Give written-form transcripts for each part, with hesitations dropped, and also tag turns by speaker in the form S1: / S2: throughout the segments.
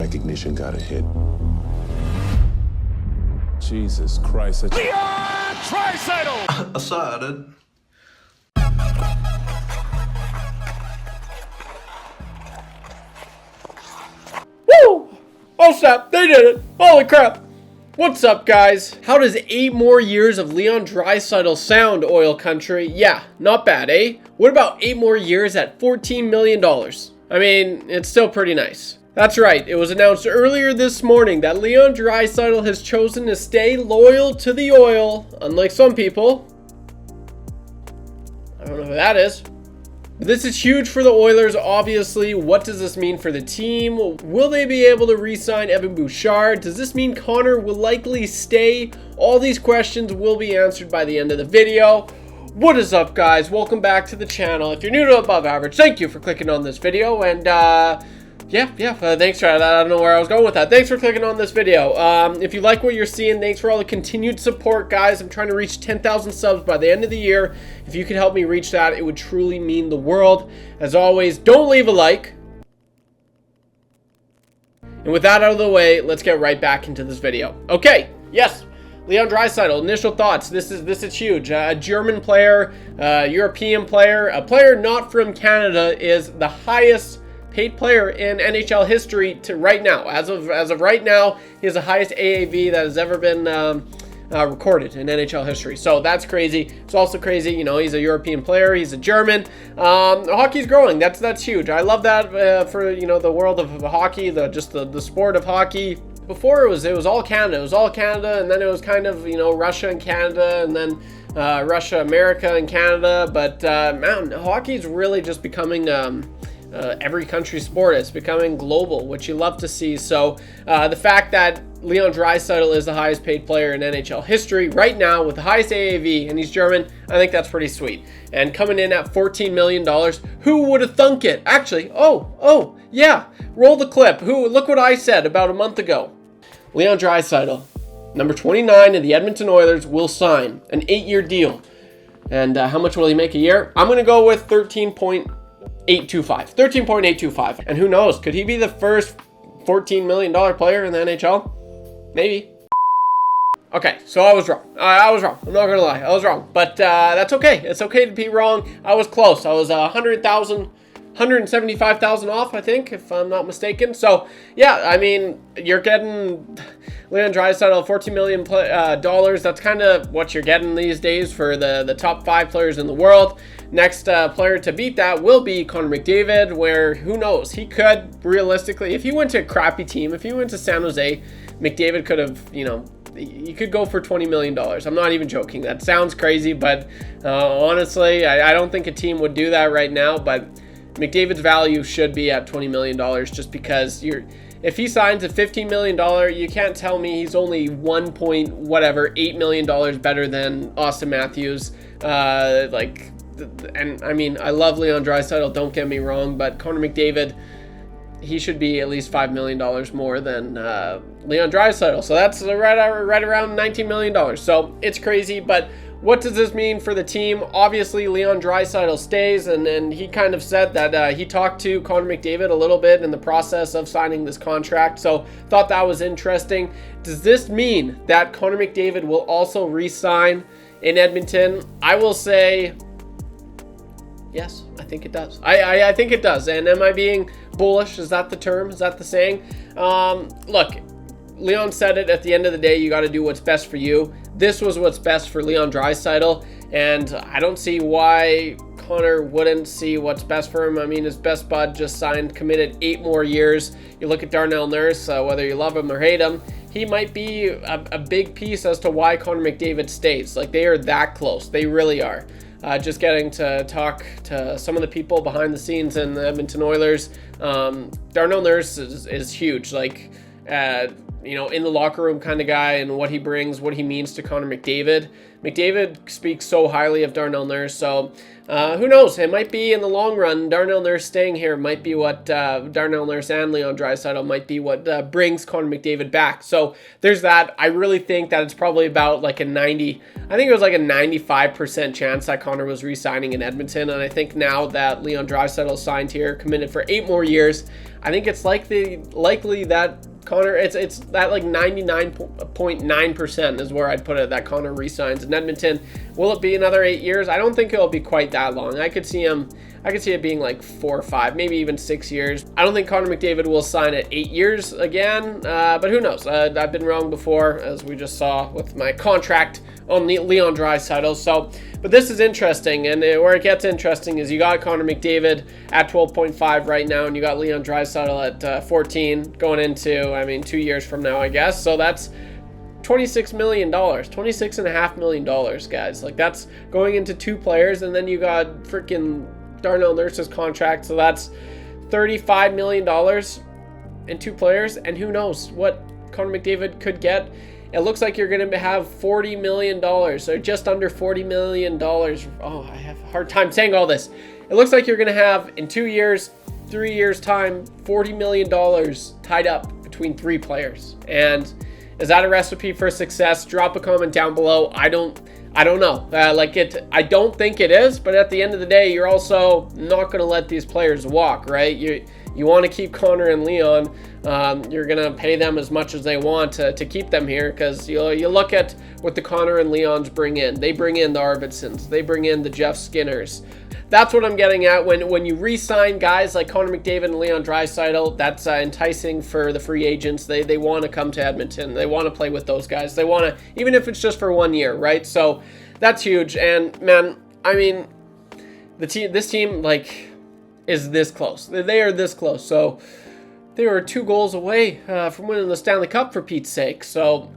S1: Recognition got a hit. Jesus Christ.
S2: Leon Draisaitl!
S3: Aside.
S4: Woo! Oh snap, they did it! Holy crap! What's up, guys? How does 8 more years of Leon Draisaitl sound, oil country? Yeah, not bad, eh? What about 8 more years at $14 million? I mean, it's still pretty nice. That's right, it was announced earlier this morning that Leon Draisaitl has chosen to stay loyal to the oil, unlike some people. I don't know who that is. This is huge for the Oilers, obviously. What does this mean for the team? Will they be able to re-sign Evan Bouchard? Does this mean Connor will likely stay? All these questions will be answered by the end of the video. What is up, guys? Welcome back to the channel. If you're new to Above Average, thank you for clicking on this video. And thanks for that. I don't know where I was going with that. Thanks for clicking on this video. If you like what you're seeing, thanks for all the continued support, guys. I'm trying to reach 10,000 subs by the end of the year. If you could help me reach that, it would truly mean the world. As always, don't leave a like. And with that out of the way, let's get right back into this video. Okay, yes. Leon Draisaitl, initial thoughts. This is huge. A German player, European player, a player not from Canada is the highest paid player in NHL history to right now. As of right now, he has the highest AAV that has ever been recorded in NHL history. So that's crazy. It's also crazy, you know, he's a European player, he's a German. Hockey's growing. That's huge. I love that for, you know, the world of hockey, the sport of hockey. Before it was all Canada. It was all Canada, and then it was kind of, you know, Russia and Canada, and then Russia, America, and Canada. But man, hockey's really just becoming every country's sport. It's becoming global, which you love to see. So the fact that Leon Draisaitl is the highest paid player in NHL history right now with the highest AAV, and he's German, I think that's pretty sweet. And coming in at $14 million, who would have thunk it? Actually, oh, yeah, roll the clip. Look what I said about a month ago. Leon Draisaitl, number 29 of the Edmonton Oilers, will sign an 8-year deal. And how much will he make a year? I'm going to go with 13.825. And who knows, could he be the first $14 million player in the NHL? Maybe. Okay, so I was wrong. I was wrong. I'm not gonna lie, I was wrong. But that's okay. It's okay to be wrong. I was close. I was 175,000 off, I think, if I'm not mistaken. So yeah, I mean, you're getting Leon Draisaitl $14 million dollars. That's kind of what you're getting these days for the top 5 players in the world. Next player to beat that will be Connor McDavid, where who knows, he could realistically, if he went to a crappy team, if he went to San Jose, McDavid could have, you know, he could go for $20 million. I'm not even joking. That sounds crazy, but honestly, I don't think a team would do that right now. But McDavid's value should be at $20 million just because if he signs a $15 million, you can't tell me he's only $8 million better than Austin Matthews. And I mean, I love Leon Draisaitl, don't get me wrong, but Connor McDavid, he should be at least $5 million more than Leon Draisaitl. So that's right around $19 million. So it's crazy, but what does this mean for the team? Obviously, Leon Draisaitl stays, and he kind of said that he talked to Connor McDavid a little bit in the process of signing this contract. So thought that was interesting. Does this mean that Connor McDavid will also re-sign in Edmonton? I will say yes, I think it does. I think it does. And am I being bullish? Is that the term? Is that the saying? Look, Leon said it, at the end of the day, you got to do what's best for you. This was what's best for Leon Draisaitl, and I don't see why Connor wouldn't see what's best for him. I mean, his best bud just signed, committed 8 more years. You look at Darnell Nurse, whether you love him or hate him, he might be a big piece as to why Connor McDavid stays. Like, they are that close. They really are. Just getting to talk to some of the people behind the scenes in the Edmonton Oilers. Darnell Nurse is huge. Like, you know, in the locker room kind of guy, and what he brings, what he means to Connor McDavid. McDavid speaks so highly of Darnell Nurse, so who knows? It might be in the long run, Darnell Nurse staying here might be what Darnell Nurse and Leon Draisaitl might be what brings Connor McDavid back. So there's that. I really think that it's probably about like a 95% chance that Connor was re-signing in Edmonton, and I think now that Leon Draisaitl signed here, committed for 8 more years, I think it's likely that Connor, it's that like 99.9% is where I'd put it, that Connor resigns in Edmonton. Will it be another 8 years? I don't think it'll be quite that long. I could see it being like 4 or 5, maybe even 6 years. I don't think Connor McDavid will sign at 8 years again, but who knows? I've been wrong before, as we just saw with my contract on Leon Draisaitl. So, but this is interesting, and where it gets interesting is you got Connor McDavid at 12.5 right now, and you got Leon Draisaitl at 14 going into, 2 years from now, I guess. So that's $26 million, $26.5 million, guys. Like, that's going into 2 players, and then you got freaking Darnell Nurse's contract, so that's $35 million in 2 players, and who knows what Connor McDavid could get. It looks like you're going to have $40 million, or just under $40 million. Oh, I have a hard time saying all this. It looks like you're going to have, in 2 years, 3 years' time, $40 million tied up between 3 players. And is that a recipe for success? Drop a comment down below. I don't know. I don't think it is, but at the end of the day, you're also not going to let these players walk, right? You want to keep Connor and Leon. You're going to pay them as much as they want to keep them here, because you look at what the Connor and Leons bring in. They bring in the Arvidssons. They bring in the Jeff Skinners. That's what I'm getting at. When you re-sign guys like Connor McDavid and Leon Draisaitl, that's enticing for the free agents. They want to come to Edmonton. They want to play with those guys. They want to, even if it's just for 1 year, right? So that's huge. And man, this team is this close. They are this close. So they were 2 goals away from winning the Stanley Cup, for Pete's sake. So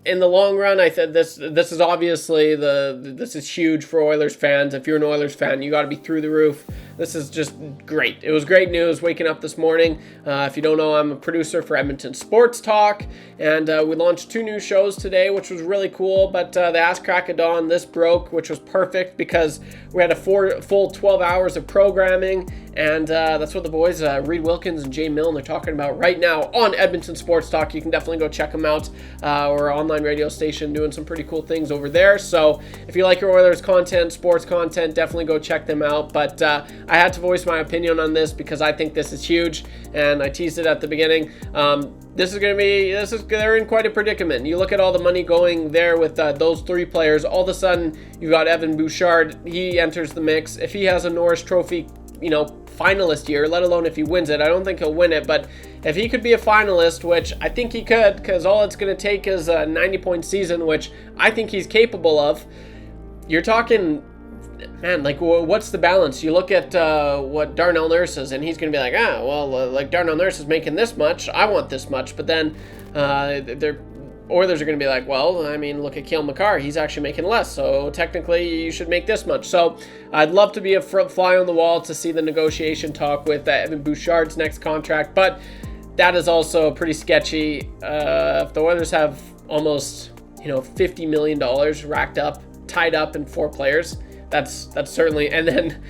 S4: in the long run, I said this is obviously this is huge for Oilers fans. If you're an Oilers fan, you got to be through the roof. This is just great. It was great news waking up this morning. If you don't know, I'm a producer for Edmonton Sports Talk, and we launched 2 new shows today, which was really cool. But the Ask Crack of Dawn, this broke, which was perfect because we had a full 12 hours of programming, and that's what the boys, Reed Wilkins and Jay Milne, are talking about right now on Edmonton Sports Talk. You can definitely go check them out. We're an online radio station doing some pretty cool things over there. So if you like your Oilers content, sports content, definitely go check them out. But I had to voice my opinion on this because I think this is huge, and I teased it at the beginning. They're in quite a predicament. You look at all the money going there with those 3 players. All of a sudden, you've got Evan Bouchard. He enters the mix. If he has a Norris Trophy, finalist year, let alone if he wins it. I don't think he'll win it, but if he could be a finalist, which I think he could, because all it's going to take is a 90-point season, which I think he's capable of. You're talking, man, what's the balance? You look at what Darnell Nurse is, and he's going to be like, Darnell Nurse is making this much, I want this much, but then Oilers are going to be like, look at Cale Makar. He's actually making less, so technically you should make this much. So I'd love to be a fly on the wall to see the negotiation talk with Evan Bouchard's next contract, but that is also pretty sketchy. If the Oilers have almost $50 million racked up, tied up in 4 players, that's certainly, and then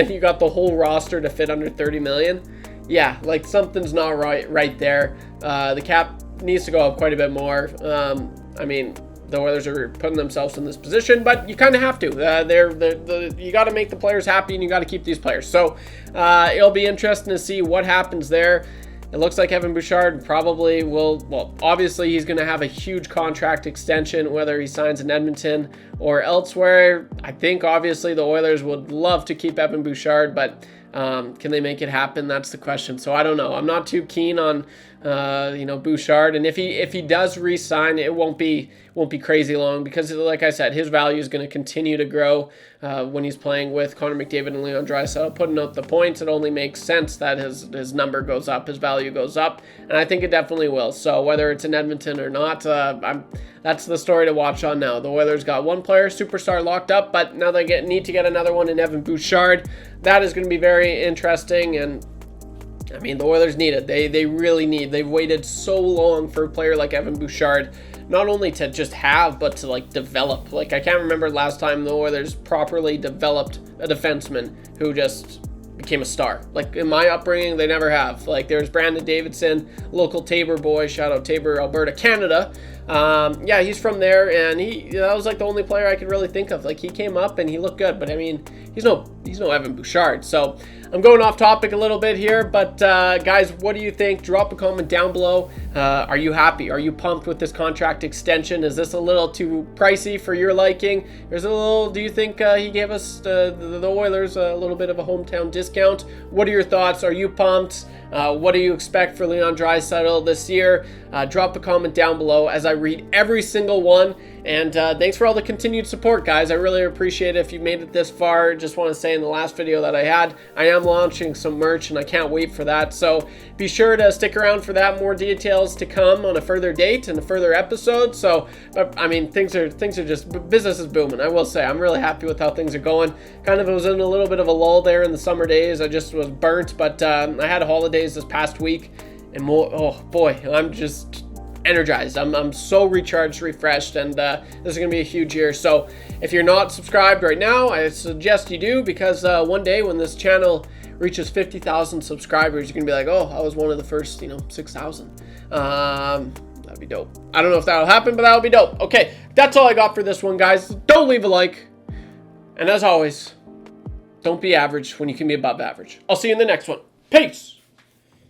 S4: you got the whole roster to fit under $30 million. Yeah, something's not right there. The cap needs to go up quite a bit more. The Oilers are putting themselves in this position, but you kind of have to. You got to make the players happy, and you got to keep these players. So it'll be interesting to see what happens there. It looks like Evan Bouchard probably will, obviously he's going to have a huge contract extension, whether he signs in Edmonton or elsewhere. I think obviously the Oilers would love to keep Evan Bouchard, but can they make it happen? That's the question. So I don't know. I'm not too keen on Bouchard, and if he does re-sign, it won't be crazy long, because like I said, his value is going to continue to grow when he's playing with Connor McDavid and Leon Draisaitl putting up the points. It only makes sense that his number goes up, his value goes up, and I think it definitely will. So whether it's in Edmonton or not, that's the story to watch on now. The Oilers got 1 player, superstar, locked up, but now they need to get another one in Evan Bouchard. That is going to be very interesting, and the Oilers need it. They really need. They've waited so long for a player like Evan Bouchard, not only to just have, but to develop. I can't remember last time the Oilers properly developed a defenseman who just became a star. In my upbringing, they never have. There's Brandon Davidson, local Tabor boy, shout out Tabor, Alberta, Canada. He's from there, and that was the only player I could really think of. He came up and he looked good, but he's no Evan Bouchard. So I'm going off topic a little bit here, but guys, what do you think? Drop a comment down below. Are you happy? Are you pumped with this contract extension? Is this a little too pricey for your liking? Do you think he gave us the Oilers a little bit of a hometown discount? What are your thoughts? Are you pumped? What do you expect for Leon Draisaitl this year? Drop a comment down below as I read every single one. And thanks for all the continued support, guys. I really appreciate it if you made it this far. Just want to say in the last video that I had, I am launching some merch and I can't wait for that. So be sure to stick around for that. More details to come on a further date and a further episode. So, I mean, things are just, business is booming. I will say I'm really happy with how things are going. Kind of was in a little bit of a lull there in the summer days. I just was burnt, but I had holidays this past week and more. Oh boy, I'm just energized. I'm so recharged, refreshed, and this is gonna be a huge year. So if you're not subscribed right now, I suggest you do, because one day when this channel reaches 50,000 subscribers, you're gonna be like, oh, I was one of the first 6,000. That'd be dope. I don't know if that'll happen, but that'll be dope. Okay, that's all I got for this one, guys. Don't leave a like, and as always, don't be average when you can be above average. I'll see you in the next one. Peace.